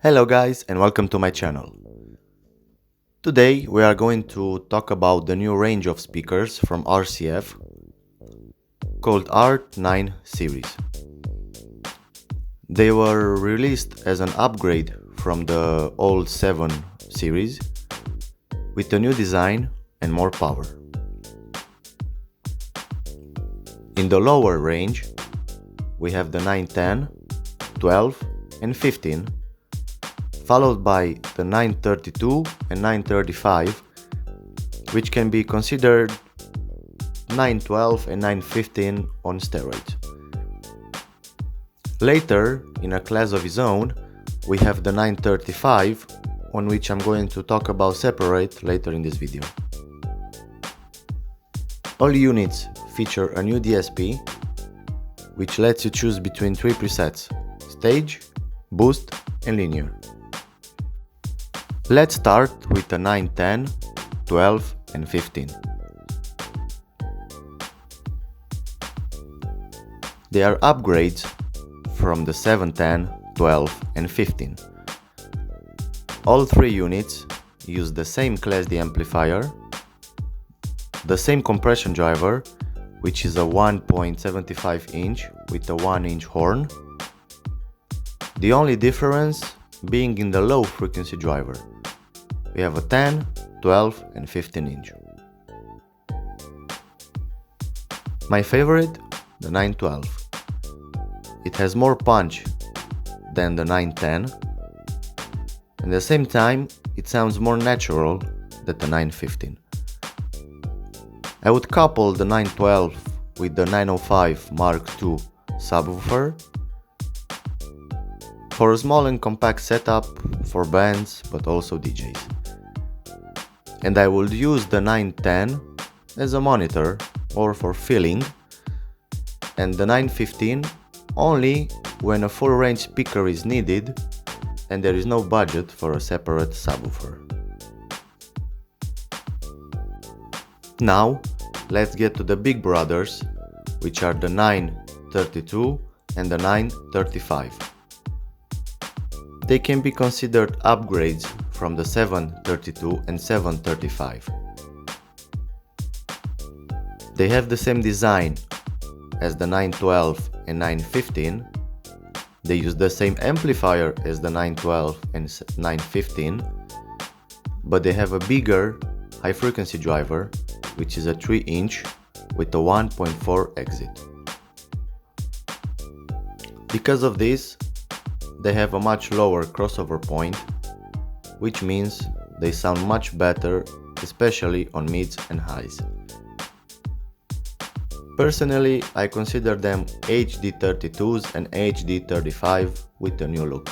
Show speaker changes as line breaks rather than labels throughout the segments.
Hello guys and welcome to my channel. Today we are going to talk about the new range of speakers from RCF called R9 series. They were released as an upgrade from the old 7 series with a new design and more power. In the lower range we have the 910, 12 and 15, followed by the 932 and 935, which can be considered 912 and 915 on steroids. Later, in a class of his own, we have the 935, on which I'm going to talk about separate later in this video. All units feature a new DSP, which lets you choose between 3 presets: stage, boost and linear. Let's start with the 910, 12 and 15. They are upgrades from the 710, 12 and 15. All 3 units use the same Class D amplifier, the same compression driver, which is a 1.75 inch with a 1 inch horn. The only difference being in the low frequency driver. We have a 10, 12 and 15 inch. My favorite, the 912. It has more punch than the 910, and at the same time it sounds more natural than the 915. I would couple the 912 with the 905 Mark II subwoofer for a small and compact setup for bands but also DJs. And I would use the 910 as a monitor or for filling, and the 915 only when a full range speaker is needed and there is no budget for a separate subwoofer. Now let's get to the big brothers, which are the 932 and the 935. They can be considered upgrades from the 732 and 735. They have the same design as the 912 and 915. They use the same amplifier as the 912 and 915, but they have a bigger high frequency driver, which is a 3 inch with a 1.4 exit. Because of this, they have a much lower crossover point, which means they sound much better, especially on mids and highs. Personally, I consider them HD32s and HD35 with a new look.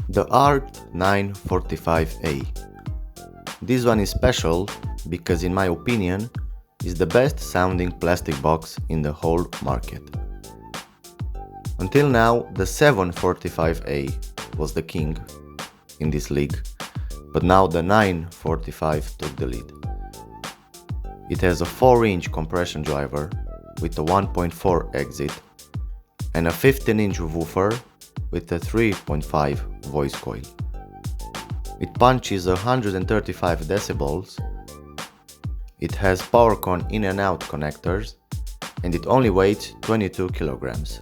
The ART945A. This one is special because, in my opinion, is the best sounding plastic box in the whole market. Until now, the 745A was the king in this league, but now the 945 took the lead. It has a 4-inch compression driver with a 1.4 exit and a 15-inch woofer with a 3.5 voice coil. It punches 135 decibels, it has PowerCon in and out connectors, and it only weighs 22 kilograms.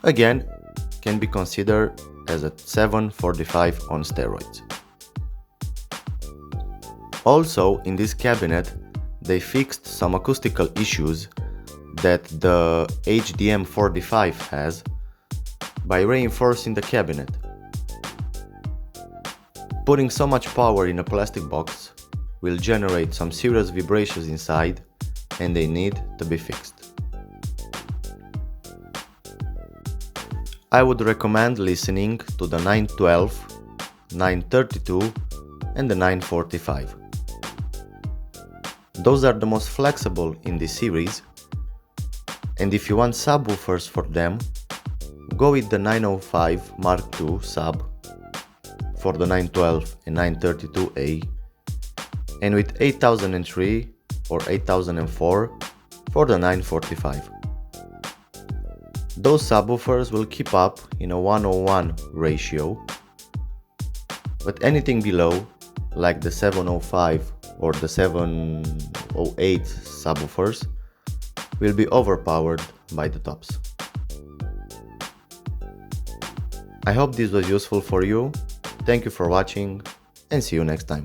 Again, can be considered as a 745 on steroids. Also, in this cabinet, they fixed some acoustical issues that the HDM45 has by reinforcing the cabinet. Putting so much power in a plastic box will generate some serious vibrations inside, and they need to be fixed. I would recommend listening to the 912, 932 and the 945. Those are the most flexible in this series, and if you want subwoofers for them, go with the 905 Mark II sub for the 912 and 932A, and with 8003 or 8004 for the 945. Those subwoofers will keep up in a 1:1 ratio, but anything below, like the 705 or the 708 subwoofers, will be overpowered by the tops. I hope this was useful for you. Thank you for watching and see you next time.